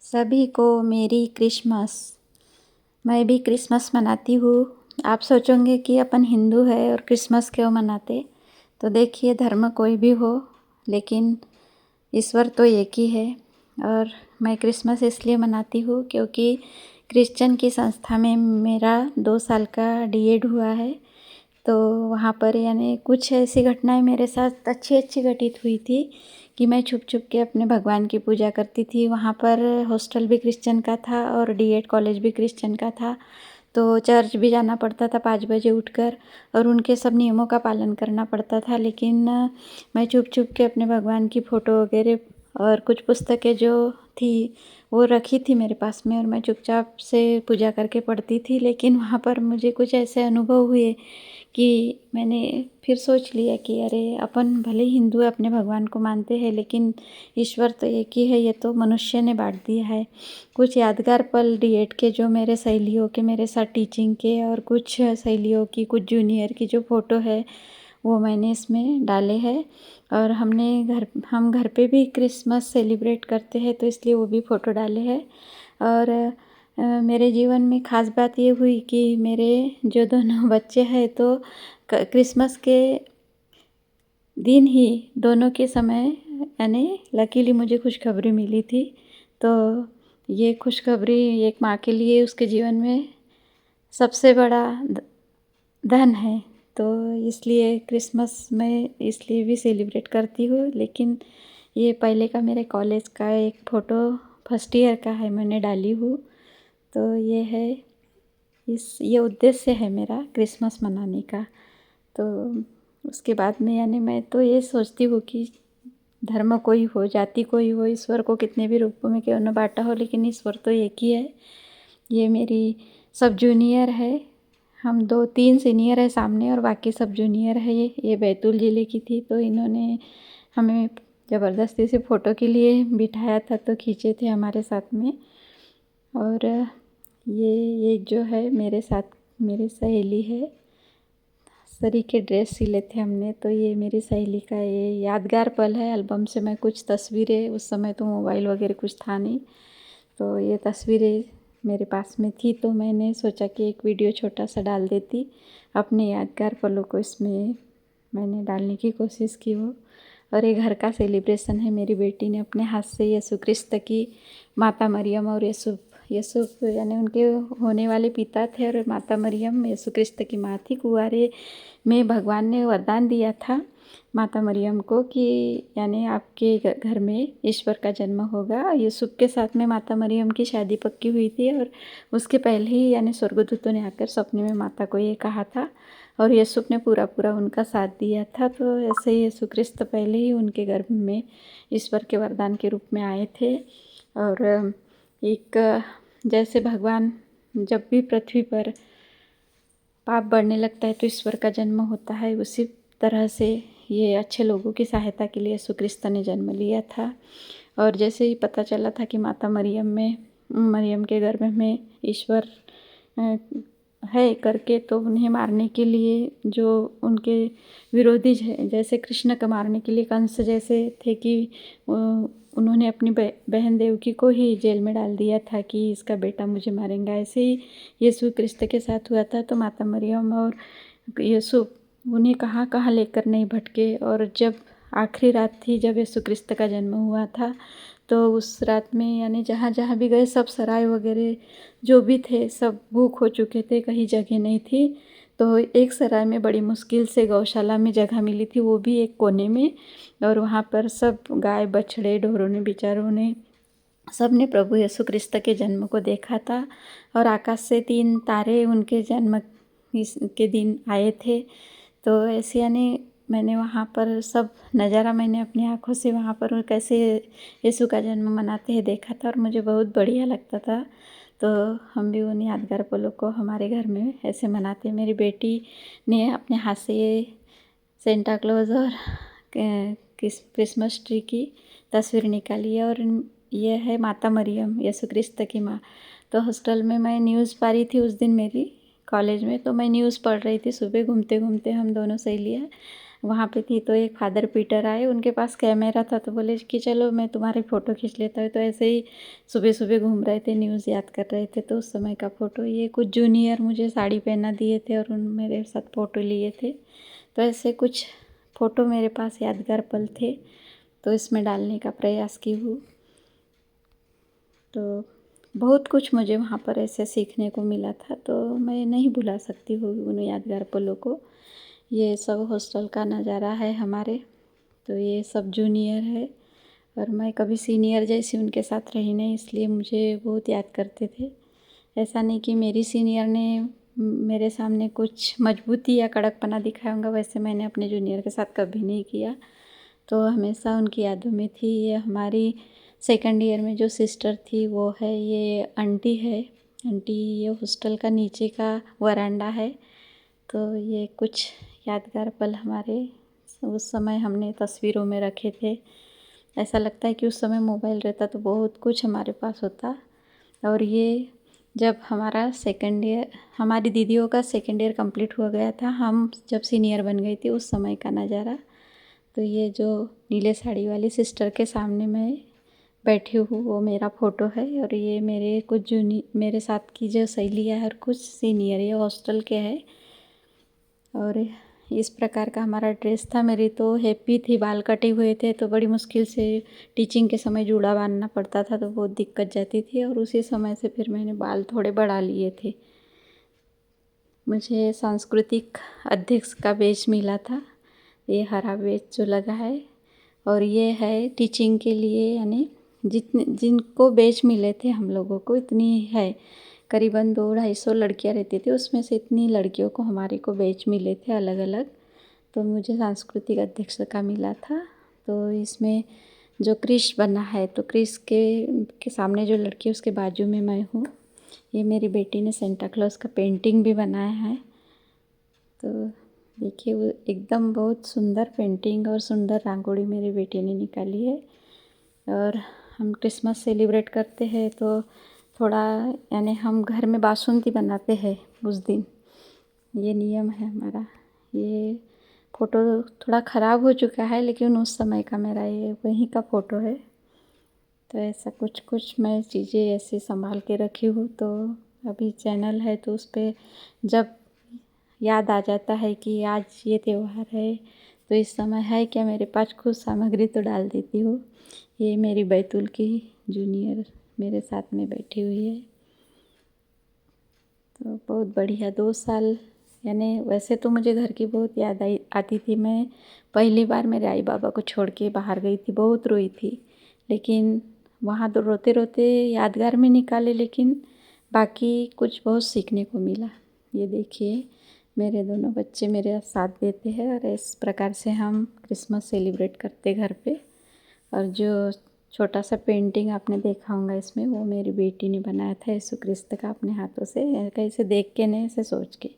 सभी को मेरी क्रिसमस। मैं भी क्रिसमस मनाती हूँ। आप सोचोगे कि अपन हिंदू है और क्रिसमस क्यों मनाते। तो देखिए, धर्म कोई भी हो लेकिन ईश्वर तो एक ही है। और मैं क्रिसमस इसलिए मनाती हूँ क्योंकि क्रिश्चियन की संस्था में मेरा 2 साल का डीएड हुआ है। तो वहाँ पर यानी कुछ ऐसी घटनाएं मेरे साथ अच्छी घटित हुई थी कि मैं छुप छुप के अपने भगवान की पूजा करती थी। वहाँ पर हॉस्टल भी क्रिश्चियन का था और डीएड कॉलेज भी क्रिश्चियन का था। तो चर्च भी जाना पड़ता था 5 बजे उठकर और उनके सब नियमों का पालन करना पड़ता था। लेकिन मैं छुप छुप के अपने भगवान की फ़ोटो वगैरह और कुछ पुस्तकें जो थी वो रखी थी मेरे पास में और मैं चुपचाप से पूजा करके पढ़ती थी। लेकिन वहाँ पर मुझे कुछ ऐसे अनुभव हुए कि मैंने फिर सोच लिया कि अरे, अपन भले हिंदू अपने भगवान को मानते हैं लेकिन ईश्वर तो एक ही है, ये तो मनुष्य ने बांट दिया है। कुछ यादगार पल डीएड के जो मेरे सहेलियों के मेरे साथ टीचिंग के और कुछ सहेलियों की कुछ जूनियर की जो फ़ोटो है वो मैंने इसमें डाले हैं। और हम घर पे भी क्रिसमस सेलिब्रेट करते हैं तो इसलिए वो भी फ़ोटो डाले हैं। और मेरे जीवन में ख़ास बात ये हुई कि मेरे जो दोनों बच्चे हैं तो क्रिसमस के दिन ही दोनों के समय यानी लकीली मुझे खुशखबरी मिली थी। तो ये खुशखबरी एक माँ के लिए उसके जीवन में सबसे बड़ा धन है। तो इसलिए क्रिसमस मैं इसलिए भी सेलिब्रेट करती हूँ। लेकिन ये पहले का मेरे कॉलेज का एक फ़ोटो फर्स्ट ईयर का है, मैंने डाली हूँ। तो ये है, ये उद्देश्य है मेरा क्रिसमस मनाने का। तो उसके बाद में यानी मैं तो ये सोचती हूँ कि धर्म कोई हो, जाति कोई हो, ईश्वर को कितने भी रूपों में क्यों न बांटा हो लेकिन ईश्वर तो एक ही है। ये मेरी सब जूनियर है, हम 2-3 सीनियर है सामने और बाकी सब जूनियर है। ये बैतूल ज़िले की थी तो इन्होंने हमें ज़बरदस्ती से फ़ोटो के लिए बिठाया था तो खींचे थे हमारे साथ में। और ये जो है मेरे साथ मेरी सहेली है, सरी के ड्रेस सिले थे हमने। तो ये मेरी सहेली का ये यादगार पल है। एल्बम से मैं कुछ तस्वीरें, उस समय तो मोबाइल वगैरह कुछ था नहीं, तो ये तस्वीरें मेरे पास में थी तो मैंने सोचा कि एक वीडियो छोटा सा डाल देती। अपने यादगार पलों को इसमें मैंने डालने की कोशिश की हो। और ये घर का सेलिब्रेशन है, मेरी बेटी ने अपने हाथ से यीशु क्रिस्त की माता मरियम और यूसुफ यानी उनके होने वाले पिता थे और माता मरियम यीशु क्रिस्त की माँ थी। कुंवारे में भगवान ने वरदान दिया था माता मरियम को कि यानी आपके घर में ईश्वर का जन्म होगा। यूसुफ के साथ में माता मरियम की शादी पक्की हुई थी और उसके पहले ही यानी स्वर्गदूतों ने आकर सपने में माता को ये कहा था और यूसुफ ने पूरा उनका साथ दिया था। तो ऐसे ही यीशु क्रिस्त पहले ही उनके गर्भ में ईश्वर के वरदान के रूप में आए थे। और एक जैसे भगवान जब भी पृथ्वी पर पाप बढ़ने लगता है तो ईश्वर का जन्म होता है, उसी तरह से ये अच्छे लोगों की सहायता के लिए यीशु क्रिस्त ने जन्म लिया था। और जैसे ही पता चला था कि माता मरियम के गर्भ में ईश्वर है करके, तो उन्हें मारने के लिए जो उनके विरोधी जैसे कृष्ण को मारने के लिए कंस जैसे थे कि उन्होंने अपनी बहन देवकी को ही जेल में डाल दिया था कि इसका बेटा मुझे मारेगा। ऐसे ही यीशु क्रिस्त के साथ हुआ था। तो माता मरियम और यूसुफ उन्हें कहाँ कहाँ लेकर नहीं भटके। और जब आखिरी रात थी जब यीशु क्रिस्त का जन्म हुआ था तो उस रात में यानी जहाँ जहाँ भी गए सब सराय वगैरह जो भी थे सब बुक हो चुके थे, कहीं जगह नहीं थी। तो एक सराय में बड़ी मुश्किल से गौशाला में जगह मिली थी, वो भी एक कोने में। और वहाँ पर सब गाय बछड़े ढोरों ने बेचारों ने सब ने प्रभु यीशु क्रिस्त के जन्म को देखा था। और आकाश से 3 तारे उनके जन्म के दिन आए थे। तो ऐसे यानी मैंने वहाँ पर सब नज़ारा मैंने अपनी आँखों से वहाँ पर कैसे यीशु का जन्म मनाते हैं देखा था और मुझे बहुत बढ़िया लगता था। तो हम भी उन यादगार पलों को हमारे घर में ऐसे मनाते हैं। मेरी बेटी ने अपने हाथ से ये सेंटा क्लॉज और क्रिसमस ट्री की तस्वीर निकाली है। और ये है माता मरियम यीशु क्रिस्त की माँ। तो हॉस्टल में मैं न्यूज़ पा रही थी उस दिन मेरी कॉलेज में, तो मैं न्यूज़ पढ़ रही थी सुबह घूमते घूमते, हम दोनों सहेलियाँ वहाँ पे थी तो एक फादर पीटर आए, उनके पास कैमरा था तो बोले कि चलो मैं तुम्हारी फ़ोटो खींच लेता हूँ। तो ऐसे ही सुबह सुबह घूम रहे थे, न्यूज़ याद कर रहे थे, तो उस समय का फ़ोटो। ये कुछ जूनियर मुझे साड़ी पहना दिए थे और उन मेरे साथ फ़ोटो लिए थे। तो ऐसे कुछ फ़ोटो मेरे पास यादगार पल थे, तो इसमें डालने का प्रयास की हूँ। तो बहुत कुछ मुझे वहाँ पर ऐसे सीखने को मिला था, तो मैं नहीं भुला सकती हूँ उन यादगार पलों को। ये सब हॉस्टल का नज़ारा है हमारे। तो ये सब जूनियर है और मैं कभी सीनियर जैसी उनके साथ रही नहीं, इसलिए मुझे बहुत याद करते थे। ऐसा नहीं कि मेरी सीनियर ने मेरे सामने कुछ मजबूती या कड़कपना दिखाया होगा, वैसे मैंने अपने जूनियर के साथ कभी नहीं किया। तो हमेशा उनकी यादों में थी। ये हमारी सेकंड ईयर में जो सिस्टर थी वो है, ये आंटी है। आंटी ये हॉस्टल का नीचे का वरांडा है। तो ये कुछ यादगार पल हमारे उस समय हमने तस्वीरों में रखे थे। ऐसा लगता है कि उस समय मोबाइल रहता तो बहुत कुछ हमारे पास होता। और ये जब हमारा सेकंड ईयर, हमारी दीदियों का सेकंड ईयर कंप्लीट हो गया था, हम जब सीनियर बन गई थी, उस समय का नज़ारा। तो ये जो नीले साड़ी वाली सिस्टर के सामने मैं बैठी हूँ वो मेरा फ़ोटो है। और ये मेरे कुछ मेरे साथ की जो सहेलियाँ है और कुछ सीनियर, ये हॉस्टल के हैं। और इस प्रकार का हमारा ड्रेस था। मेरी तो हैप्पी थी, बाल कटे हुए थे तो बड़ी मुश्किल से टीचिंग के समय जूड़ा बांधना पड़ता था, तो बहुत दिक्कत जाती थी। और उसी समय से फिर मैंने बाल थोड़े बढ़ा लिए थे। मुझे सांस्कृतिक अध्यक्ष का बैच मिला था, ये हरा बैच जो लगा है। और ये है टीचिंग के लिए, यानी जिनको बैच मिले थे हम लोगों को इतनी है, करीबन 200-250 लड़कियां रहती थी, उसमें से इतनी लड़कियों को हमारे को बैच मिले थे अलग अलग। तो मुझे सांस्कृतिक अध्यक्ष का मिला था। तो इसमें जो क्रिश बना है, तो क्रिश के सामने जो लड़की है उसके बाजू में मैं हूँ। ये मेरी बेटी ने सेंटा क्लॉज का पेंटिंग भी बनाया है। तो देखिए वो एकदम बहुत सुंदर पेंटिंग और सुंदर रंगोली मेरी बेटी ने निकाली है। और हम क्रिसमस सेलिब्रेट करते हैं तो थोड़ा, यानी हम घर में बासुंदी बनाते हैं उस दिन, ये नियम है हमारा। ये फ़ोटो थोड़ा ख़राब हो चुका है, लेकिन उस समय का मेरा ये वहीं का फ़ोटो है। तो ऐसा कुछ कुछ मैं चीज़ें ऐसे संभाल के रखी हूँ। तो अभी चैनल है तो उस पर जब याद आ जाता है कि आज ये त्यौहार है, तो इस समय है क्या मेरे पास कुछ सामग्री, तो डाल देती हूँ। ये मेरी बैतूल की जूनियर मेरे साथ में बैठी हुई है। तो बहुत बढ़िया 2 साल, यानी वैसे तो मुझे घर की बहुत याद आती थी। मैं पहली बार मेरे आई बाबा को छोड़ के बाहर गई थी, बहुत रोई थी। लेकिन वहाँ तो रोते रोते यादगार में निकाले, लेकिन बाकी कुछ बहुत सीखने को मिला। ये देखिए मेरे दोनों बच्चे मेरे साथ देते हैं और इस प्रकार से हम क्रिसमस सेलिब्रेट करते घर पे। और जो छोटा सा पेंटिंग आपने देखा होगा इसमें, वो मेरी बेटी ने बनाया था यीशु क्रिस्त का अपने हाथों से, कैसे देख के नहीं, ऐसे सोच के।